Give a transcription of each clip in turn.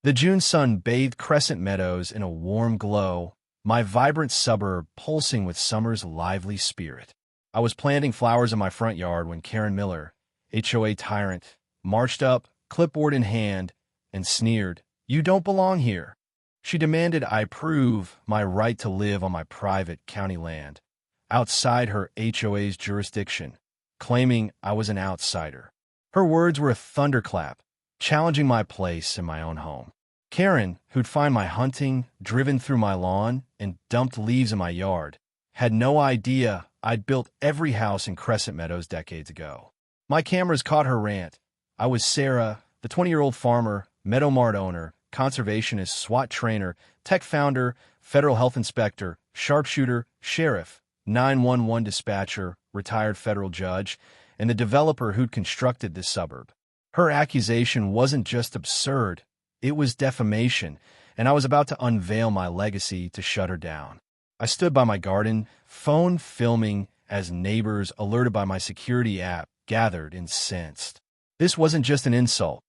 The June sun bathed Crescent Meadows in a warm glow, my vibrant suburb pulsing with summer's lively spirit. I was planting flowers in my front yard when Karen Miller, HOA tyrant, marched up, clipboard in hand, and sneered, "You don't belong here." She demanded I prove my right to live on my private county land, outside her HOA's jurisdiction, claiming I was an outsider. Her words were a thunderclap, challenging my place in my own home. Karen, who'd find my hunting, driven through my lawn, and dumped leaves in my yard, had no idea I'd built every house in Crescent Meadows decades ago. My cameras caught her rant. I was Sarah, the 20-year-old farmer, Meadow Mart owner, conservationist, SWAT trainer, tech founder, federal health inspector, sharpshooter, sheriff, 911 dispatcher, retired federal judge, and the developer who'd constructed this suburb. Her accusation wasn't just absurd, it was defamation, and I was about to unveil my legacy to shut her down. I stood by my garden, phone filming, as neighbors, alerted by my security app, gathered incensed. This wasn't just an insult.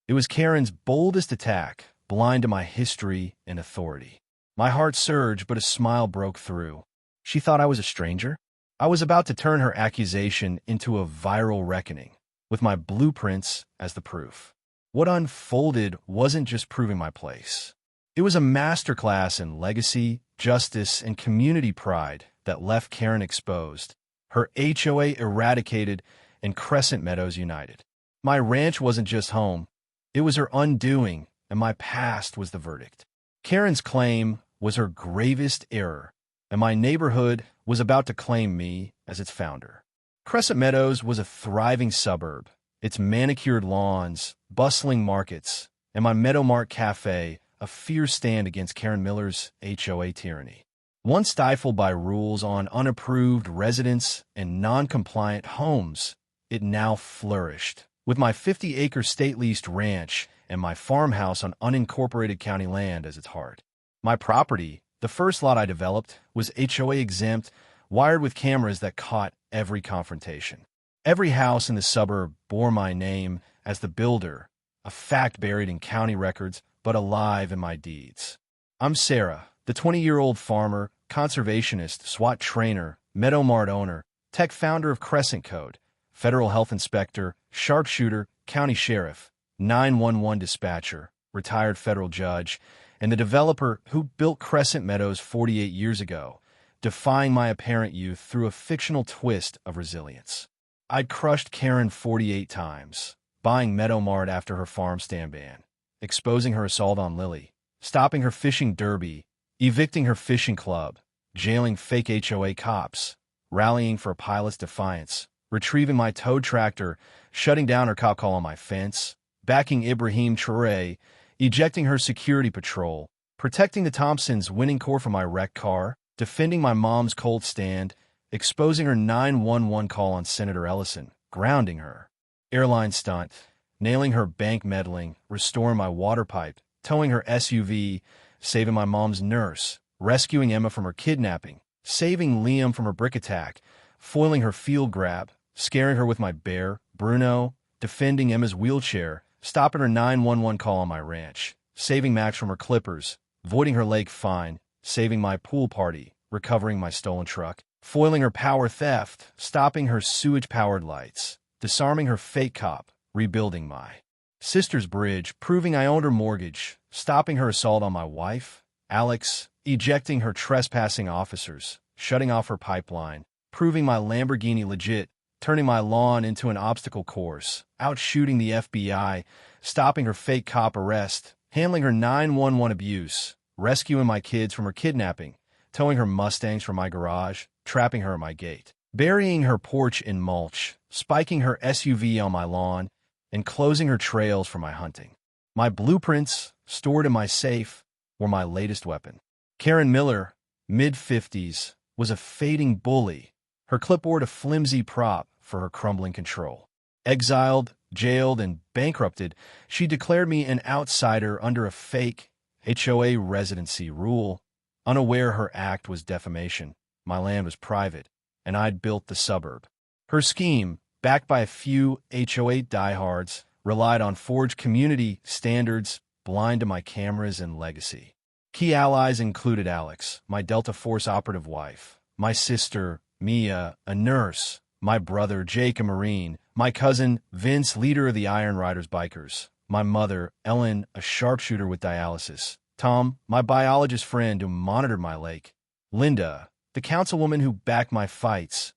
It was Karen's boldest attack, blind to my history and authority. My heart surged, but a smile broke through. She thought I was a stranger? I was about to turn her accusation into a viral reckoning, with my blueprints as the proof. What unfolded wasn't just proving my place. It was a masterclass in legacy, justice, and community pride that left Karen exposed, her HOA eradicated, and Crescent Meadows united. My ranch wasn't just home. It was her undoing, and my past was the verdict. Karen's claim was her gravest error, and my neighborhood was about to claim me as its founder. Crescent Meadows was a thriving suburb, its manicured lawns, bustling markets, and my Meadow Mart Cafe, a fierce stand against Karen Miller's HOA tyranny. Once stifled by rules on unapproved residents and non-compliant homes, it now flourished, with my 50-acre state-leased ranch and my farmhouse on unincorporated county land as its heart. My property, the first lot I developed, was HOA exempt, wired with cameras that caught every confrontation. Every house in the suburb bore my name as the builder, a fact buried in county records but alive in my deeds. I'm Sarah, the 20-year-old farmer, conservationist, SWAT trainer, Meadow Mart owner, tech founder of Crescent Code, federal health inspector, sharpshooter, county sheriff, 911 dispatcher, retired federal judge, and the developer who built Crescent Meadows 48 years ago, defying my apparent youth through a fictional twist of resilience. I'd crushed Karen 48 times, buying Meadow Mart after her farm stand ban, exposing her assault on Lily, stopping her fishing derby, evicting her fishing club, jailing fake HOA cops, rallying for a pilot's defiance, retrieving my tow tractor, shutting down her cop call on my fence, backing Ibrahim Traore, ejecting her security patrol, protecting the Thompsons' winning core from my wrecked car, defending my mom's cold stand, exposing her 911 call on Senator Ellison, grounding her, airline stunt, nailing her bank meddling, restoring my water pipe, towing her SUV, saving my mom's nurse, rescuing Emma from her kidnapping, saving Liam from her brick attack, foiling her field grab, scaring her with my bear, Bruno, defending Emma's wheelchair, stopping her 911 call on my ranch, saving Max from her clippers, voiding her lake fine, saving my pool party, recovering my stolen truck, foiling her power theft, stopping her sewage-powered lights, disarming her fake cop, rebuilding my sister's bridge, proving I owned her mortgage, stopping her assault on my wife, Alex, ejecting her trespassing officers, shutting off her pipeline, proving my Lamborghini legit, turning my lawn into an obstacle course, outshooting the FBI, stopping her fake cop arrest, handling her 911 abuse, rescuing my kids from her kidnapping, towing her Mustangs from my garage, trapping her at my gate, burying her porch in mulch, spiking her SUV on my lawn, and closing her trails for my hunting. My blueprints, stored in my safe, were my latest weapon. Karen Miller, mid-50s, was a fading bully, her clipboard a flimsy prop for her crumbling control. Exiled, jailed, and bankrupted, she declared me an outsider under a fake HOA residency rule, unaware her act was defamation. My land was private, and I'd built the suburb. Her scheme, backed by a few HOA diehards, relied on forged community standards, blind to my cameras and legacy. Key allies included Alex, my Delta Force operative wife, my sister, Mia, a nurse, my brother, Jake, a Marine, my cousin, Vince, leader of the Iron Riders bikers, my mother, Ellen, a sharpshooter with dialysis, Tom, my biologist friend who monitored my lake, Linda, the councilwoman who backed my fights,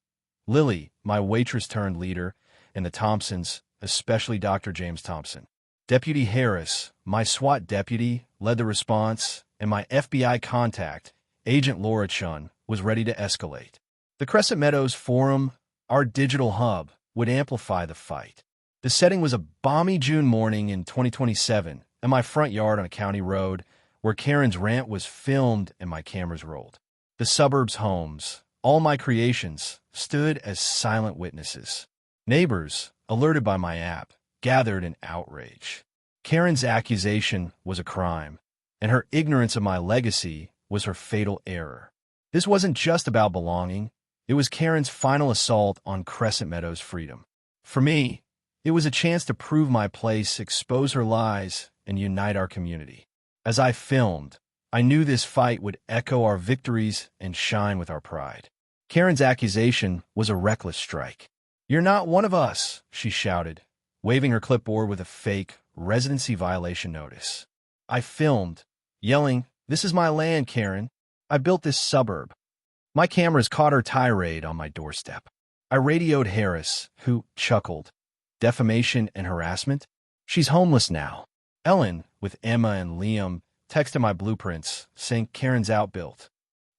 Lily, my waitress-turned-leader, and the Thompsons, especially Dr. James Thompson. Deputy Harris, my SWAT deputy, led the response, and my FBI contact, Agent Laura Chun, was ready to escalate. The Crescent Meadows Forum, our digital hub, would amplify the fight. The setting was a balmy June morning in 2027, in my front yard on a county road, where Karen's rant was filmed and my cameras rolled. The suburbs' homes, all my creations, stood as silent witnesses. Neighbors, alerted by my app, gathered in outrage. Karen's accusation was a crime, and her ignorance of my legacy was her fatal error. This wasn't just about belonging. It was Karen's final assault on Crescent Meadows' freedom. For me, it was a chance to prove my place, expose her lies, and unite our community. As I filmed, I knew this fight would echo our victories and shine with our pride. Karen's accusation was a reckless strike. "You're not one of us," she shouted, waving her clipboard with a fake residency violation notice. I filmed, yelling, "This is my land, Karen. I built this suburb." My cameras caught her tirade on my doorstep. I radioed Harris, who chuckled. "Defamation and harassment? She's homeless now." Ellen, with Emma and Liam, texted my blueprints, saying Karen's outbuilt.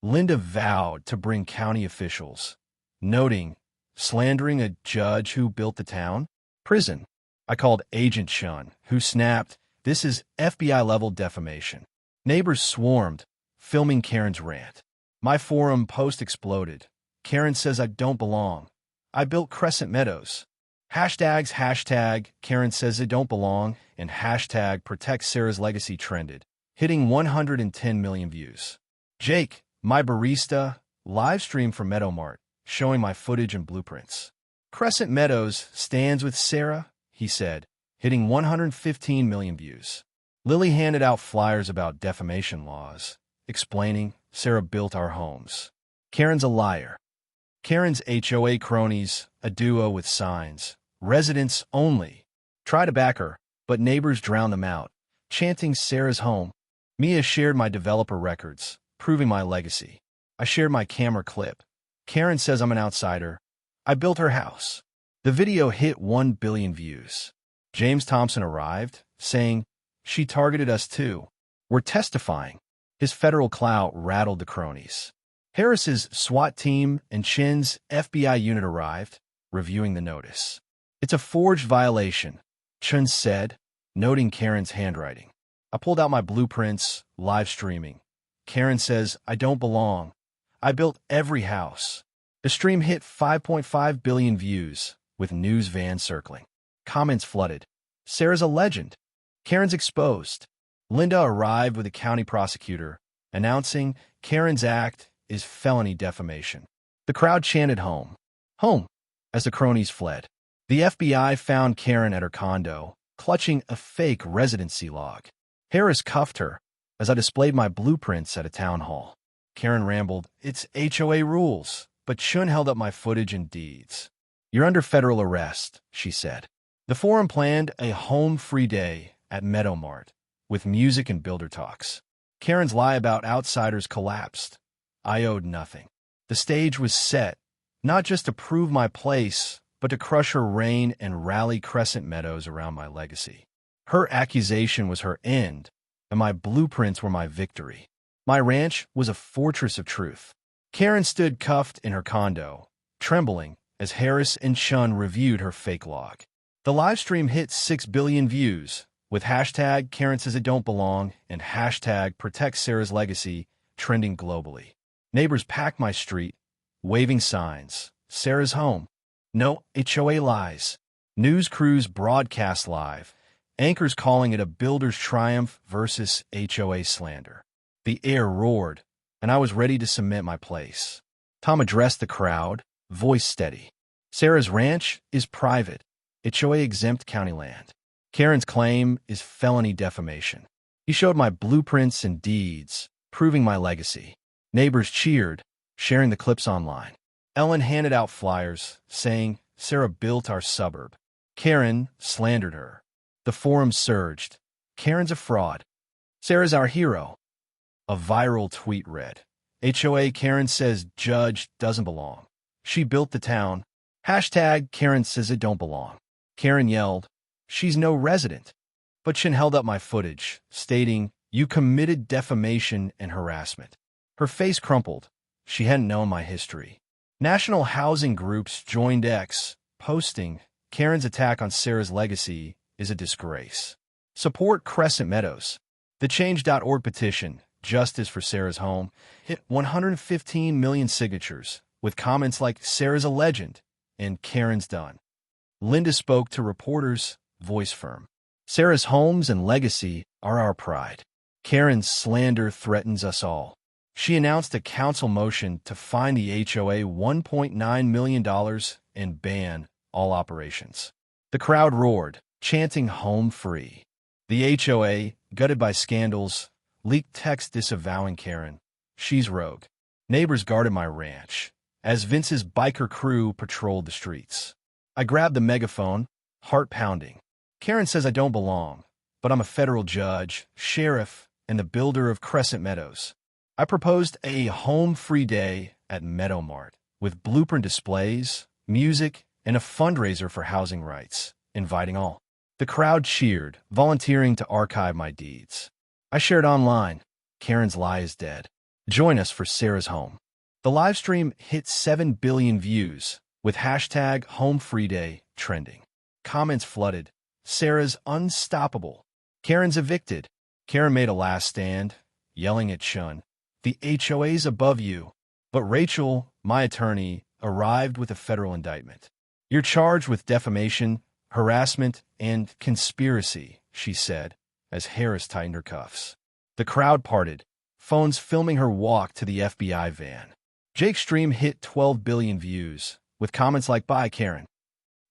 Linda vowed to bring county officials, noting, "Slandering a judge who built the town? Prison." I called Agent Chun, who snapped, "This is FBI-level defamation." Neighbors swarmed, filming Karen's rant. My forum post exploded. "Karen says I don't belong. I built Crescent Meadows." Hashtags Karen says it don't belong and hashtag protect Sarah's legacy trended, hitting 110 million views. Jake, my barista, live streamed from Meadow Mart, showing my footage and blueprints. "Crescent Meadows stands with Sarah," he said, hitting 115 million views. Lily handed out flyers about defamation laws, explaining Sarah built our homes. Karen's a liar. Karen's HOA cronies, a duo with signs, "Residents only," try to back her, but neighbors drown them out, chanting Sarah's home. Mia shared my developer records, proving my legacy. I shared my camera clip. Karen says I'm an outsider. I built her house. The video hit 1 billion views. James Thompson arrived, saying, "She targeted us too. We're testifying." His federal clout rattled the cronies. Harris's SWAT team and Chin's FBI unit arrived, reviewing the notice. "It's a forged violation," Chun said, noting Karen's handwriting. I pulled out my blueprints, live streaming. Karen says, "I don't belong. I built every house." The stream hit 5.5 billion views, with news vans circling. Comments flooded. "Sarah's a legend. Karen's exposed." Linda arrived with a county prosecutor, announcing Karen's act is felony defamation. The crowd chanted home, home, as the cronies fled. The FBI found Karen at her condo, clutching a fake residency log. Harris cuffed her as I displayed my blueprints at a town hall. Karen rambled, "It's HOA rules," but Chun held up my footage and deeds. "You're under federal arrest," she said. The forum planned a home-free day at Meadow Mart, with music and builder talks. Karen's lie about outsiders collapsed. I owed nothing. The stage was set, not just to prove my place, but to crush her reign and rally Crescent Meadows around my legacy. Her accusation was her end, and my blueprints were my victory. My ranch was a fortress of truth. Karen stood cuffed in her condo, trembling as Harris and Chun reviewed her fake log. The livestream hit 6 billion views, with hashtag Karen says it don't belong and hashtag protect Sarah's legacy trending globally. Neighbors packed my street, waving signs, "Sarah's home. No HOA lies." News crews broadcast live, anchors calling it a builder's triumph versus HOA slander. The air roared, and I was ready to cement my place. Tom addressed the crowd, voice steady. "Sarah's ranch is private, HOA exempt county land. Karen's claim is felony defamation." He showed my blueprints and deeds, proving my legacy. Neighbors cheered, sharing the clips online. Ellen handed out flyers, saying, "Sarah built our suburb." Karen slandered her. The forum surged. "Karen's a fraud. Sarah's our hero." A viral tweet read, "HOA Karen says judge doesn't belong. She built the town. Hashtag Karen says it don't belong." Karen yelled, "She's no resident." But Chin held up my footage, stating, "You committed defamation and harassment." Her face crumpled. She hadn't known my history. National housing groups joined X, posting, "Karen's attack on Sarah's legacy is a disgrace. Support Crescent Meadows." The Change.org petition, "Justice for Sarah's Home," hit 115 million signatures, with comments like "Sarah's a legend" and "Karen's done." Linda spoke to reporters, voice firm. "Sarah's homes and legacy are our pride. Karen's slander threatens us all." She announced a council motion to fine the HOA $1.9 million and ban all operations. The crowd roared, chanting "Home free." The HOA, gutted by scandals, leaked text disavowing Karen. "She's rogue." Neighbors guarded my ranch, as Vince's biker crew patrolled the streets. I grabbed the megaphone, heart pounding. "Karen says I don't belong, but I'm a federal judge, sheriff, and the builder of Crescent Meadows." I proposed a home-free day at Meadow Mart, with blueprint displays, music, and a fundraiser for housing rights, inviting all. The crowd cheered, volunteering to archive my deeds. I shared online, "Karen's lie is dead. Join us for Sarah's home." The live stream hit 7 billion views, with hashtag HomeFreeDay trending. Comments flooded. "Sarah's unstoppable. Karen's evicted." Karen made a last stand, yelling at Chun, "The HOA's above you." But Rachel, my attorney, arrived with a federal indictment. "You're charged with defamation, harassment, and conspiracy," she said, as Harris tightened her cuffs. The crowd parted, phones filming her walk to the FBI van. Jake's stream hit 12 billion views, with comments like, "Bye, Karen."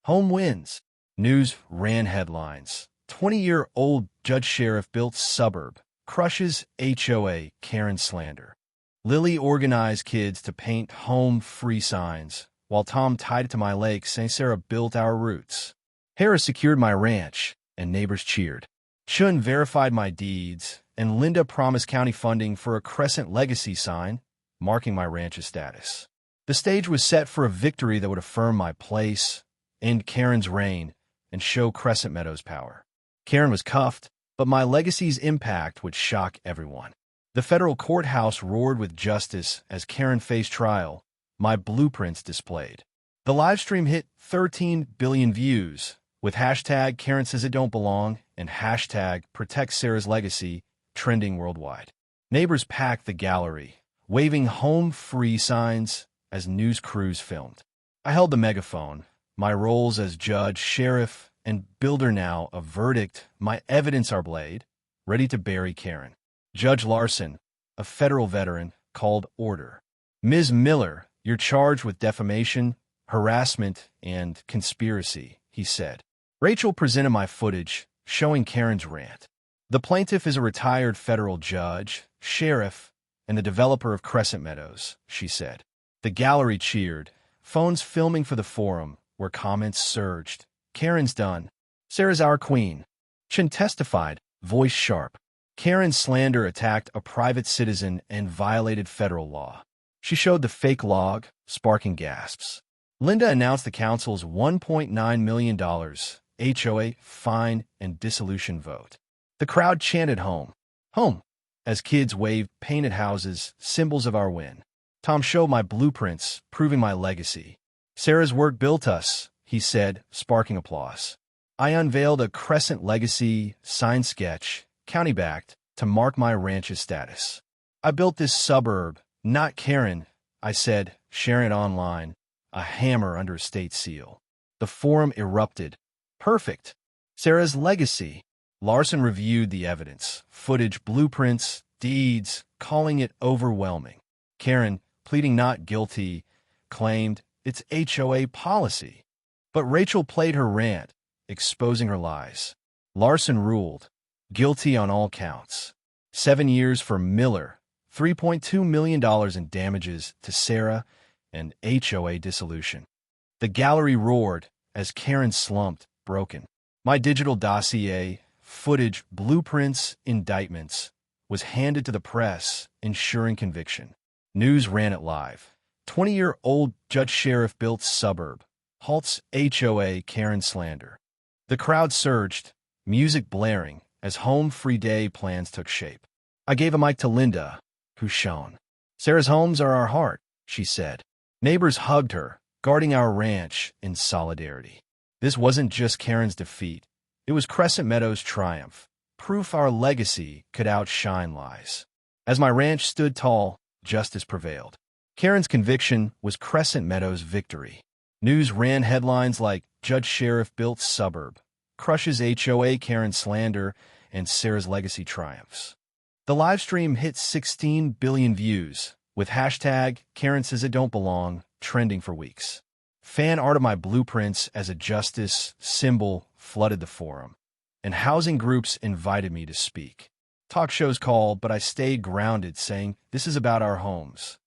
"Home wins." News ran headlines. 20-year-old judge-sheriff built suburb, crushes HOA Karen slander. Lily organized kids to paint home-free signs, while Tom tied it to my lake saying Sarah built our roots. Harris secured my ranch, and neighbors cheered. Chun verified my deeds, and Linda promised county funding for a Crescent Legacy sign, marking my ranch's status. The stage was set for a victory that would affirm my place, end Karen's reign, and show Crescent Meadows' power. Karen was cuffed, but my legacy's impact would shock everyone. The federal courthouse roared with justice as Karen faced trial, my blueprints displayed. The livestream hit 13 billion views, with hashtag Karen says it don't belong and hashtag protect Sarah's legacy trending worldwide. Neighbors packed the gallery, waving home-free signs as news crews filmed. I held the megaphone, my roles as judge, sheriff, and builder now a verdict, my evidence our blade, ready to bury Karen. Judge Larson, a federal veteran, called order. "Ms. Miller, you're charged with defamation, harassment, and conspiracy," he said. Rachel presented my footage, showing Karen's rant. "The plaintiff is a retired federal judge, sheriff, and the developer of Crescent Meadows," she said. The gallery cheered, phones filming for the forum, where comments surged. "Karen's done. Sarah's our queen." Chin testified, voice sharp. Karen's slander attacked a private citizen and violated federal law. She showed the fake log, sparking gasps. Linda announced the council's $1.9 million HOA fine and dissolution vote. The crowd chanted "Home, home," as kids waved painted houses, symbols of our win. Tom showed my blueprints, proving my legacy. "Sarah's work built us," he said, sparking applause. I unveiled a Crescent Legacy sign sketch, county-backed, to mark my ranch's status. "I built this suburb, not Karen," I said, sharing it online, a hammer under a state seal. The forum erupted. "Perfect. Sarah's legacy." Larson reviewed the evidence, footage, blueprints, deeds, calling it overwhelming. Karen, pleading not guilty, claimed it's HOA policy. But Rachel played her rant, exposing her lies. Larson ruled, guilty on all counts. 7 years for Miller, $3.2 million in damages to Sarah, and HOA dissolution. The gallery roared as Karen slumped, broken. My digital dossier, footage, blueprints, indictments, was handed to the press, ensuring conviction. News ran it live. 20-year-old judge-sheriff-built suburb halts HOA Karen slander. The crowd surged, music blaring, as Home Free Day plans took shape. I gave a mic to Linda, who shone. "Sarah's homes are our heart," she said. Neighbors hugged her, guarding our ranch in solidarity. This wasn't just Karen's defeat. It was Crescent Meadows' triumph, proof our legacy could outshine lies. As my ranch stood tall, justice prevailed. Karen's conviction was Crescent Meadows' victory. News ran headlines like "Judge-Sheriff-Built Suburb crushes HOA Karen slander and Sarah's legacy triumphs." The live stream hit 16 billion views, with hashtag Karen Says It Don't Belong trending for weeks. Fan art of my blueprints as a justice symbol flooded the forum, and housing groups invited me to speak. Talk shows called, but I stayed grounded, saying, "This is about our homes."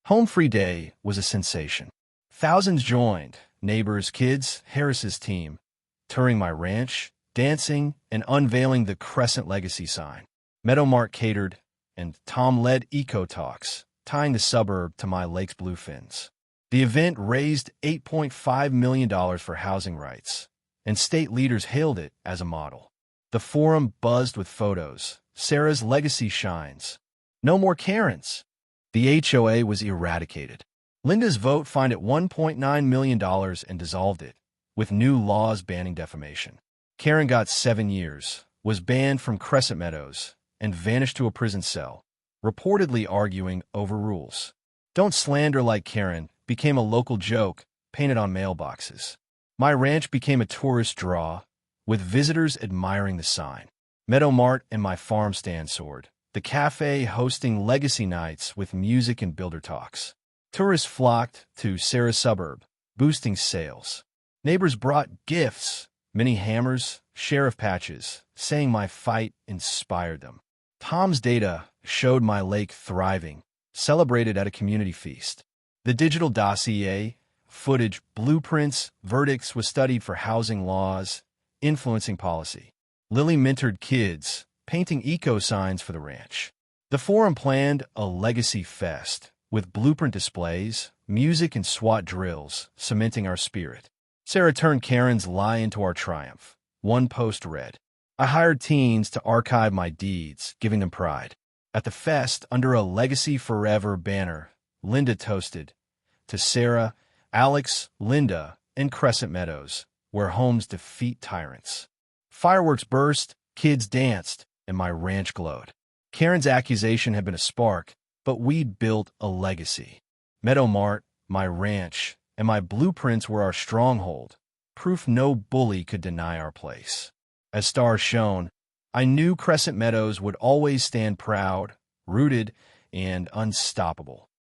Home Free Day was a sensation. Thousands joined, neighbors, kids, Harris's team, touring my ranch, dancing, and unveiling the Crescent Legacy sign. Meadow Mart catered, and Tom led eco talks, tying the suburb to my lake's bluefins. The event raised $8.5 million for housing rights, and state leaders hailed it as a model. The forum buzzed with photos. Sarah's legacy shines. No more Karens. The HOA was eradicated. Linda's vote fined it $1.9 million and dissolved it, with new laws banning defamation. Karen got 7 years, was banned from Crescent Meadows, and vanished to a prison cell, reportedly arguing over rules. "Don't slander like Karen" became a local joke painted on mailboxes. My ranch became a tourist draw, with visitors admiring the sign. Meadow Mart and my farm stand soared, the cafe hosting legacy nights with music and builder talks. Tourists flocked to Sarah's suburb, boosting sales. Neighbors brought gifts, mini hammers, sheriff patches, saying my fight inspired them. Tom's data showed my lake thriving, celebrated at a community feast. The digital dossier, footage, blueprints, verdicts was studied for housing laws, influencing policy. Lily mentored kids, painting eco signs for the ranch. The forum planned a legacy fest, with blueprint displays, music, and SWAT drills, cementing our spirit. Sarah turned Karen's lie into our triumph. One post read, "I hired teens to archive my deeds, giving them pride." At the fest, under a Legacy Forever banner, Linda toasted, "To Sarah, Alex, Linda, and Crescent Meadows, where homes defeat tyrants." Fireworks burst, kids danced, and my ranch glowed. Karen's accusation had been a spark, but we'd built a legacy. Meadow Mart, my ranch, and my blueprints were our stronghold, proof no bully could deny our place. As stars shone, I knew Crescent Meadows would always stand proud, rooted, and unstoppable.